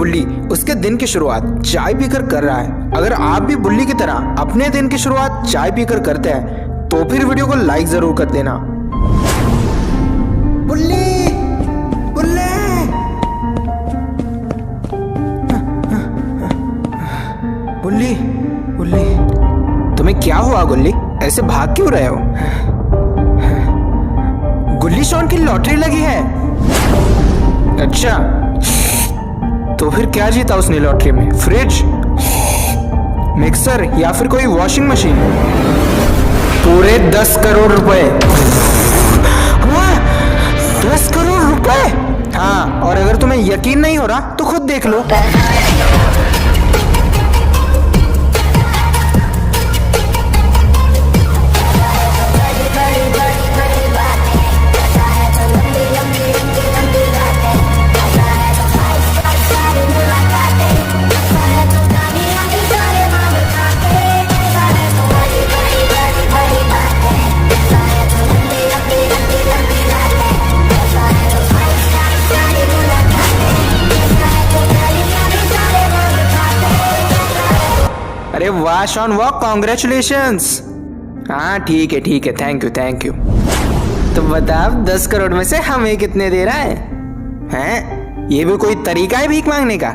बुल्ली उसके दिन की शुरुआत चाय पीकर कर रहा है। अगर आप भी बुल्ली की तरह अपने दिन की शुरुआत चाय पीकर करते हैं तो फिर वीडियो को लाइक जरूर कर देना। बुल्ली बुल्ले बुल्ली बुल्ली, तुम्हें क्या हुआ गुल्ली? ऐसे भाग क्यों रहे हो? गुल्ली शॉन की लॉटरी लगी है। अच्छा, तो फिर क्या जीता उसने लॉटरी में? फ्रिज, मिक्सर या फिर कोई वॉशिंग मशीन? पूरे 10 करोड़ रुपए। 10 करोड़ रुपए? हाँ, और अगर तुम्हें यकीन नहीं हो रहा तो खुद देख लो। अरे वाह शॉन वाह, कॉन्ग्रेचुलेशंस। हाँ ठीक है, थैंक यू। तो बताओ 10 करोड़ में से हमें कितने दे रहा है? हैं? ये भी कोई तरीका है भीख मांगने का?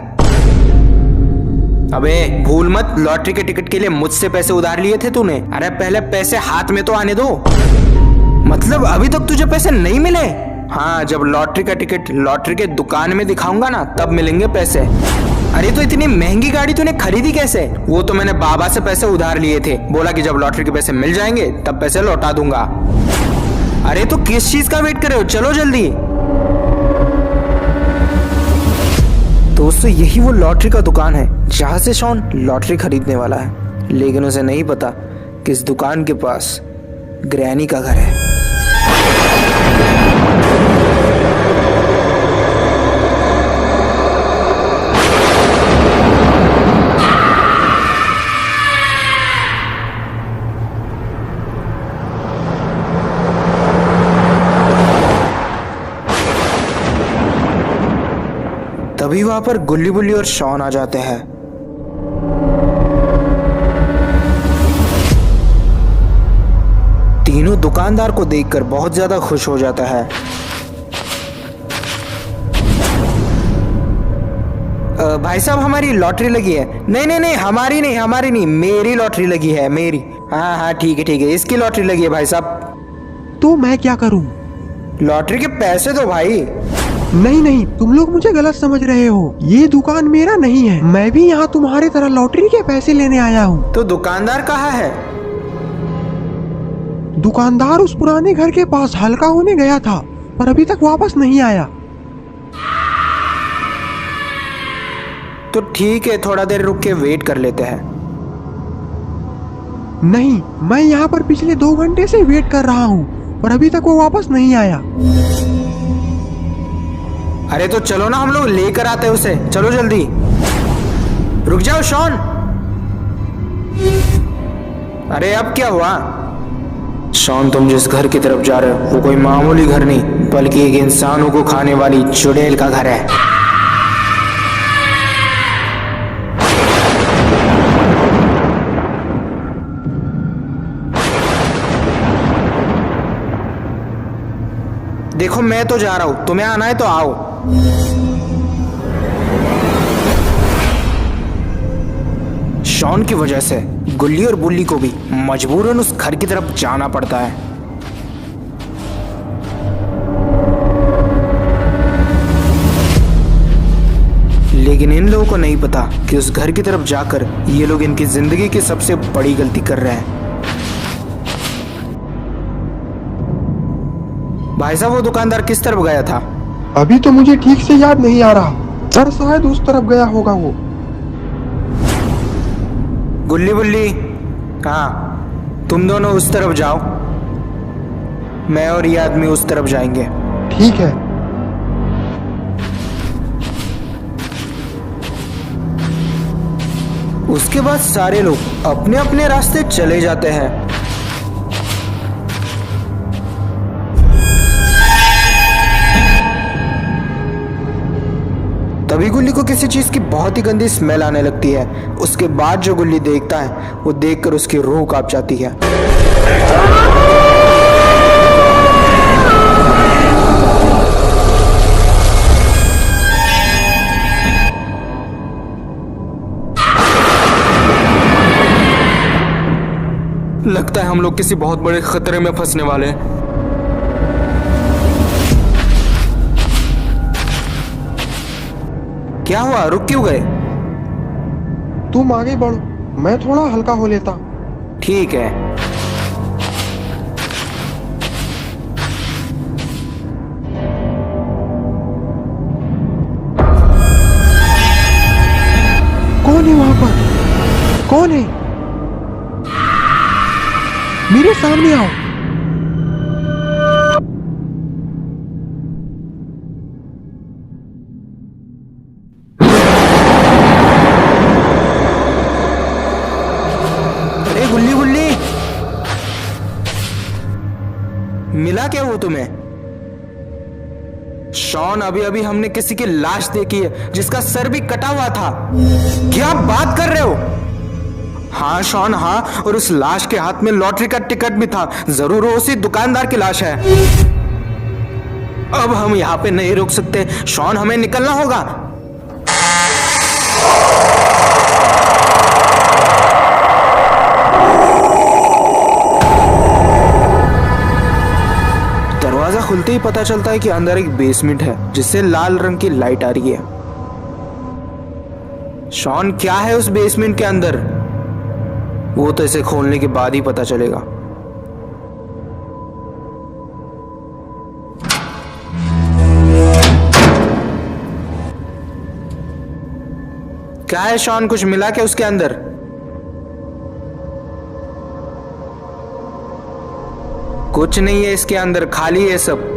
अबे भूल मत, लॉटरी के टिकट के लिए मुझसे पैसे उधार लिए थे तूने। अरे पहले पैसे हाथ में तो आने दो। मतलब अभी तक तुझे पैसे नहीं मिले? हाँ, जब लॉटरी का टिकट लॉटरी के दुकान में दिखाऊंगा ना तब मिलेंगे पैसे। अरे तो इतनी महंगी गाड़ी तूने खरीदी कैसे? वो तो मैंने बाबा से पैसे उधार लिए थे, बोला कि जब लॉटरी के पैसे मिल जाएंगे तब पैसे लौटा दूंगा। अरे तो किस चीज का वेट कर रहे हो? चलो जल्दी। दोस्तों यही वो लॉटरी का दुकान है जहां से शॉन लॉटरी खरीदने वाला है, लेकिन उसे नहीं पता कि इस दुकान के पास ग्रैनी का घर है। तभी वहां पर गुल्ली बुल्ली और शॉन आ जाते हैं। तीनों दुकानदार को देखकर बहुत ज्यादा खुश हो जाता है। भाई साहब हमारी लॉटरी लगी है। नहीं, हमारी नहीं, मेरी लॉटरी लगी है, मेरी। हाँ ठीक है, इसकी लॉटरी लगी है भाई साहब। तो मैं क्या करूं? लॉटरी के पैसे दो भाई। नहीं, तुम लोग मुझे गलत समझ रहे हो। ये दुकान मेरा नहीं है, मैं भी यहाँ तुम्हारी तरह लॉटरी के पैसे लेने आया हूँ। तो दुकानदार कहाँ है? दुकानदार उस पुराने घर के पास हल्का होने गया था, पर अभी तक वापस नहीं आया। तो ठीक है, थोड़ा देर रुक के वेट कर लेते हैं। नहीं, मैं यहाँ पर पिछले 2 घंटे से वेट कर रहा हूँ, पर अभी तक वो वापस नहीं आया। अरे तो चलो ना, हम लोग लेकर आते हैं उसे। चलो जल्दी। रुक जाओ शॉन। अरे अब क्या हुआ? शॉन, तुम जिस घर की तरफ जा रहे हो वो कोई मामूली घर नहीं, बल्कि एक इंसानों को खाने वाली चुड़ैल का घर है। देखो मैं तो जा रहा हूं, तुम्हें आना है तो आओ। शॉन की वजह से गुल्ली और बुल्ली को भी मजबूरन उस घर की तरफ जाना पड़ता है। लेकिन इन लोगों को नहीं पता कि उस घर की तरफ जाकर ये लोग इनकी जिंदगी की सबसे बड़ी गलती कर रहे हैं। भाई साहब वो दुकानदार किस तरफ गया था? अभी तो मुझे ठीक से याद नहीं आ रहा, पर शायद उस तरफ गया होगा वो। गुल्ली बुल्ली, हाँ तुम दोनों उस तरफ जाओ, मैं और ये आदमी उस तरफ जाएंगे। ठीक है। उसके बाद सारे लोग अपने अपने रास्ते चले जाते हैं। तभी गुल्ली को किसी चीज की बहुत ही गंदी स्मेल आने लगती है। उसके बाद जो गुल्ली देखता है वो देखकर उसकी रूह कांप जाती है। लगता है हम लोग किसी बहुत बड़े खतरे में फंसने वाले हैं। क्या हुआ, रुक क्यों गए? तुम आगे बढ़ो, मैं थोड़ा हल्का हो लेता। ठीक है। कौन है वहां पर? कौन है? मेरे सामने आओ। अरे गुल्ली गुल्ली, मिला क्या वो तुम्हें? शॉन, अभी अभी हमने किसी की लाश देखी है जिसका सर भी कटा हुआ था। क्या बात कर रहे हो? हाँ शॉन, हाँ, और उस लाश के हाथ में लॉटरी का टिकट भी था। जरूर वो उसी दुकानदार की लाश है। अब हम यहाँ पे नहीं रुक सकते शॉन, हमें निकलना होगा। दरवाजा खुलते ही पता चलता है कि अंदर एक बेसमेंट है जिससे लाल रंग की लाइट आ रही है। शॉन, क्या है उस बेसमेंट के अंदर? वो तो इसे खोलने के बाद ही पता चलेगा। क्या है शॉन, कुछ मिला क्या उसके अंदर? कुछ नहीं है इसके अंदर, खाली है सब।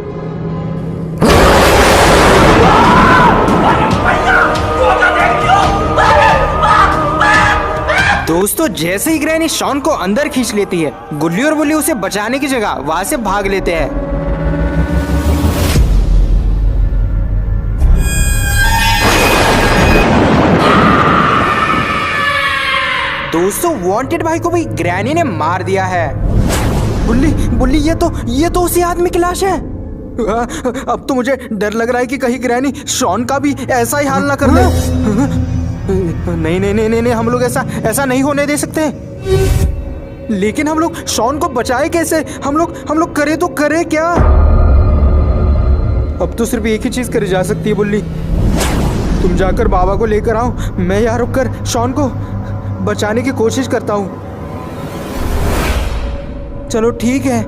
दोस्तों, जैसे ही ग्रैनी शॉन को अंदर खींच लेती है, गुल्ली और बुल्ली उसे बचाने की जगह वहां से भाग लेते हैं। दोस्तों, वांटेड भाई को भी ग्रैनी ने मार दिया है। बुल्ली बुल्ली, ये तो उसी आदमी की लाश है। अब तो मुझे डर लग रहा है कि कहीं ग्रैनी शॉन का भी ऐसा ही हाल ना कर दे। नहीं नहीं नहीं नहीं, हम लोग ऐसा नहीं होने दे सकते। लेकिन हम लोग शॉन को बचाए कैसे? हम लोग करे तो करे क्या? अब तो सिर्फ एक ही चीज करी जा सकती है बुल्ली, तुम जाकर बाबा को लेकर आओ, मैं यहाँ रुककर शॉन को बचाने की कोशिश करता हूँ। चलो ठीक है।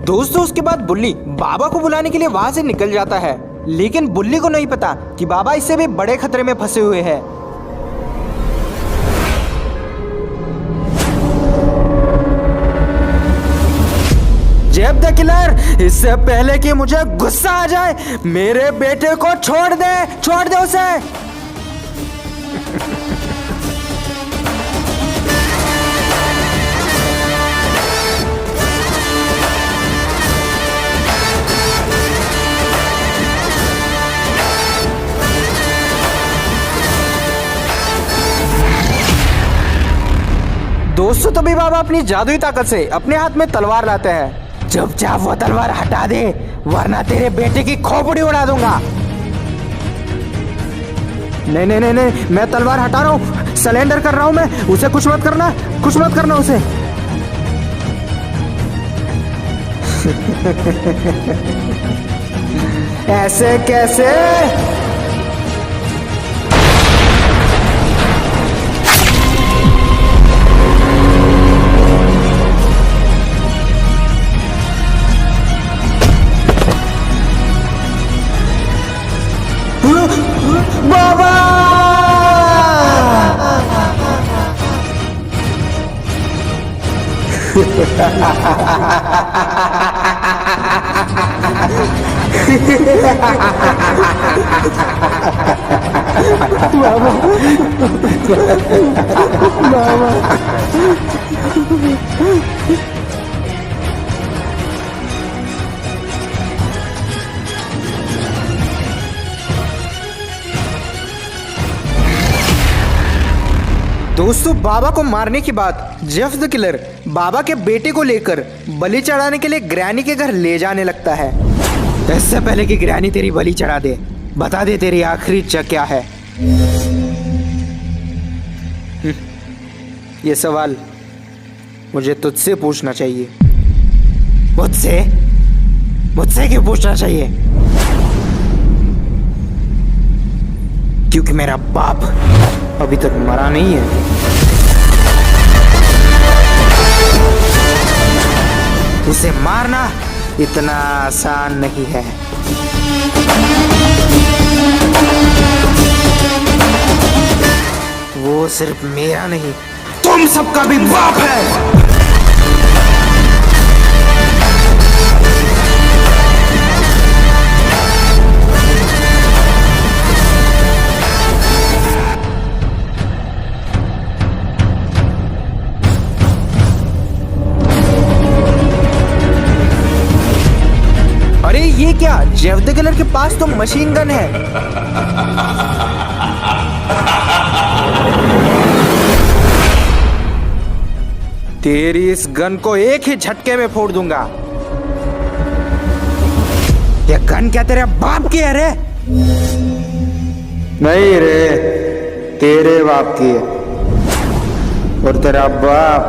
दोस्तों, उसके बाद बुल्ली बाबा को बुलाने के लिए वहां से निकल जाता है, लेकिन बुल्ली को नहीं पता कि बाबा इससे भी बड़े खतरे में फंसे हुए हैं। जेब द किलर, इससे पहले कि मुझे गुस्सा आ जाए, मेरे बेटे को छोड़ दे उसे। दोस्तों, तभी बाबा अपनी जादुई ताकत से अपने हाथ में तलवार लाते हैं। चुपचाप वो तलवार हटा दे, वरना तेरे बेटे की खोपड़ी उड़ा दूंगा। नहीं नहीं नहीं नहीं, मैं तलवार हटा रहा हूँ, सरेंडर कर रहा हूँ मैं। उसे कुछ मत करना उसे। ऐसे कैसे? बाबा! दोस्तों, बाबा को मारने के बाद जेफ द किलर बाबा के बेटे को लेकर बलि चढ़ाने के लिए ग्रैनी के घर ले जाने लगता है। इससे पहले कि ग्रैनी तेरी बलि चढ़ा दे, बता दे तेरी आखिरी इच्छा क्या है। ये सवाल मुझे तुझसे पूछना चाहिए। मुझसे? मुझसे क्यों पूछना चाहिए? क्योंकि मेरा बाप अभी तक मरा नहीं है। उसे मारना इतना आसान नहीं है। वो सिर्फ मेरा नहीं, तुम सबका भी बाप है। अरे ये क्या, जेफ द किलर के पास तो मशीन गन है। तेरी इस गन को एक ही झटके में फोड़ दूंगा। ये गन क्या तेरे बाप की है रे? नहीं रे, तेरे बाप की है। और तेरा बाप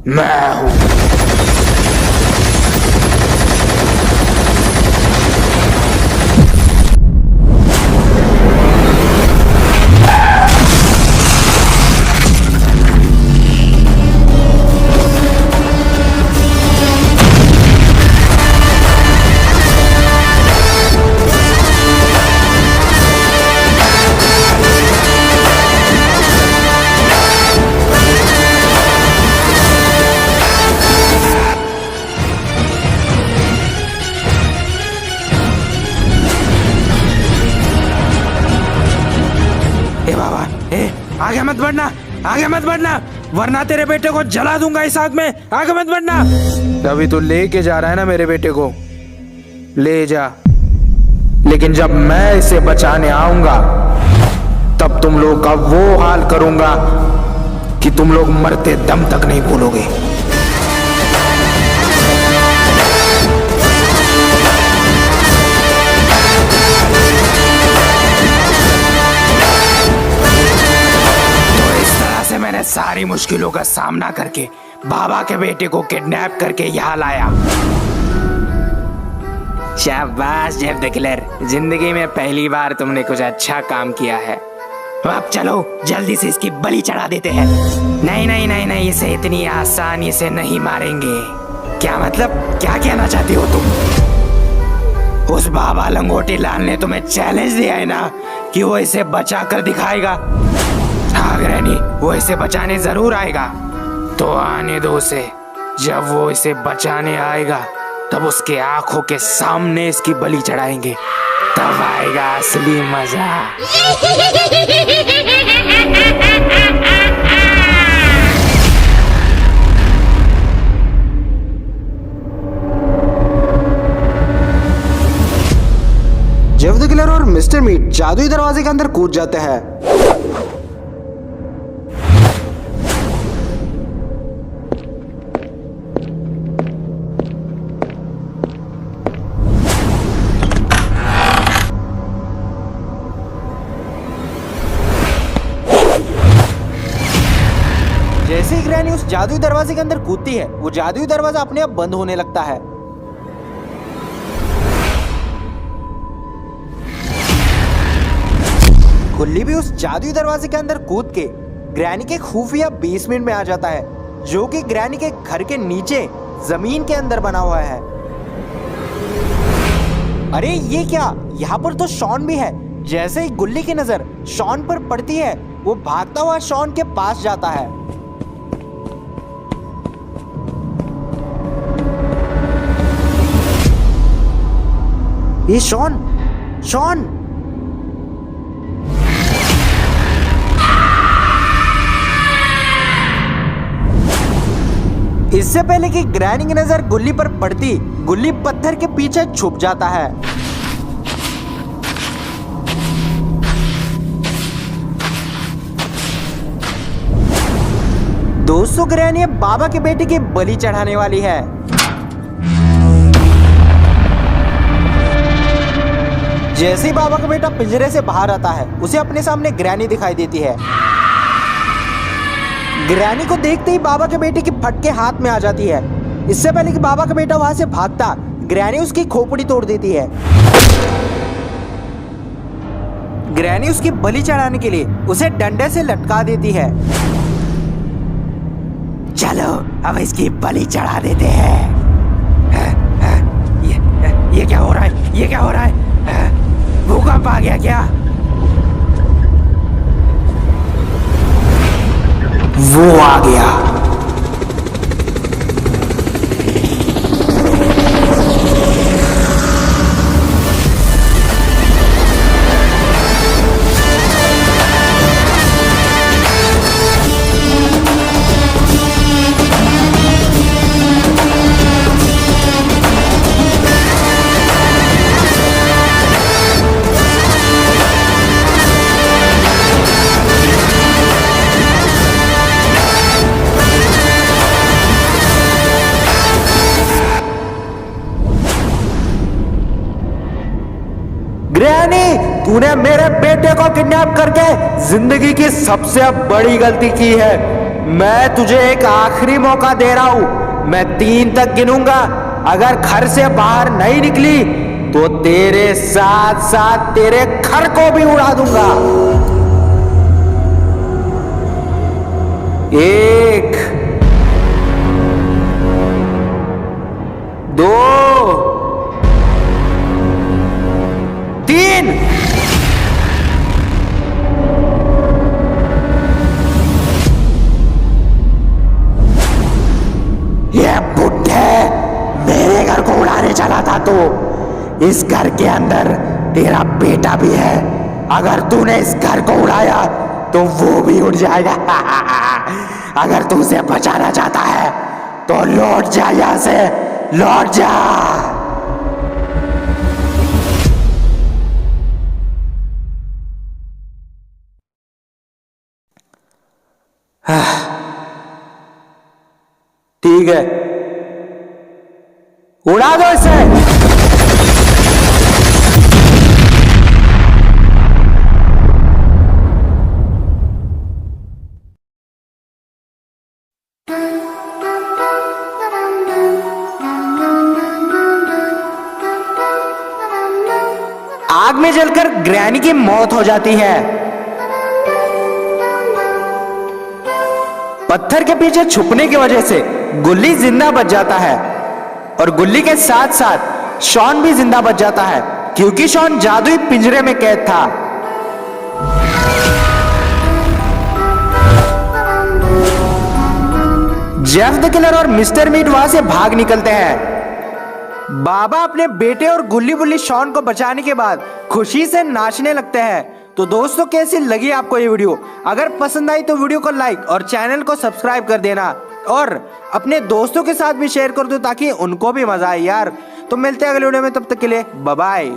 मैं हूं। आगे मत बढ़ना, आगे मत बढ़ना, वरना तेरे बेटे को जला दूंगा इस आग में। आगे मत बढ़ना। अभी तो लेके जा रहा है ना मेरे बेटे को, ले जा। लेकिन जब मैं इसे बचाने आऊंगा तब तुम लोग का वो हाल करूंगा कि तुम लोग मरते दम तक नहीं भूलोगे। मैंने सारी मुश्किलों का सामना करके बाबा के बेटे को किडनैप करके यहाँ लाया। शाबाश जेफ द किलर, जिंदगी में पहली बार तुमने कुछ अच्छा काम किया है। अब चलो जल्दी से इसकी बलि चढ़ा देते हैं। नहीं नहीं नहीं नहीं, इसे इतनी आसानी से नहीं मारेंगे। क्या मतलब, क्या कहना चाहती हो तुम? उस बाबा लंगोटी लाल ने तुम्हें चैलेंज दिया है ना कि वो इसे बचा कर दिखाएगा। हाँ ग्रैनी, वो इसे बचाने जरूर आएगा। तो आने दो उसे। जब वो इसे बचाने आएगा तब उसके आंखों के सामने इसकी बलि चढ़ाएंगे, तब आएगा असली मजा। जेफ द किलर और मिस्टर मीट जादुई दरवाजे के अंदर कूद जाते हैं। जैसे ही ग्रैनी उस जादुई दरवाजे के अंदर कूदती है, वो जादुई दरवाजा अपने आप बंद होने लगता है। गुल्ली भी उस जादुई दरवाजे के अंदर कूद के ग्रैनी के खुफिया बेसमेंट में आ जाता है, जो कि ग्रैनी के घर के नीचे जमीन के अंदर बना हुआ है। अरे ये क्या, यहाँ पर तो शॉन भी है। जैसे ही गुल्ली की नजर शॉन पर पड़ती है, वो भागता हुआ शॉन के पास जाता है। ये शॉन शॉन इससे पहले कि ग्रैनी की नजर गुल्ली पर पड़ती, गुल्ली पत्थर के पीछे छुप जाता है। दोस्तों ग्रैनी अब बाबा के बेटे की बलि चढ़ाने वाली है। जैसे ही बाबा का बेटा पिंजरे से बाहर आता है, उसे अपने सामने ग्रैनी दिखाई देती है। ग्रैनी को देखते ही बाबा के बेटे की फटके हाथ में आ जाती है। इससे पहले कि बाबा का बेटा वहां से भागता, ग्रैनी उसकी खोपड़ी तोड़ देती है। ग्रैनी उसकी बलि चढ़ाने के लिए उसे डंडे से लटका देती है। चलो अब इसकी बलि चढ़ा देते हैं। ये क्या हो रहा है? ये क्या हो रहा है? भूकंप आ गया क्या? वो आ गया। ग्रैनी, तूने मेरे बेटे को किडनैप करके जिंदगी की सबसे बड़ी गलती की है। मैं तुझे एक आखिरी मौका दे रहा हूं। मैं 3 तक गिनूंगा। अगर घर से बाहर नहीं निकली तो तेरे साथ साथ तेरे घर को भी उड़ा दूंगा। 1 2 3। ये बुड्ढे मेरे घर को उड़ाने चला था। तो इस घर के अंदर तेरा बेटा भी है। अगर तूने इस घर को उड़ाया तो वो भी उड़ जाएगा। अगर तू उसे बचाना चाहता है तो लौट जा, यहां से लौट जा। ठीक है, उड़ा दो इसे। आग में जलकर ग्रैनी की मौत हो जाती है। पत्थर के पीछे छुपने की वजह से गुल्ली जिंदा बच जाता है और गुल्ली के साथ साथ शॉन भी जिंदा बच जाता है, क्योंकि शॉन जादुई पिंजरे में कैद था। जेफ द किलर और मिस्टर मीट वहां से भाग निकलते हैं। बाबा अपने बेटे और गुल्ली बुल्ली शॉन को बचाने के बाद खुशी से नाचने लगते हैं। तो दोस्तों कैसी लगी आपको ये वीडियो? अगर पसंद आई तो वीडियो को लाइक और चैनल को सब्सक्राइब कर देना और अपने दोस्तों के साथ भी शेयर कर दो ताकि उनको भी मजा आए यार। तो मिलते हैं अगले वीडियो में, तब तक के लिए बाय बाय।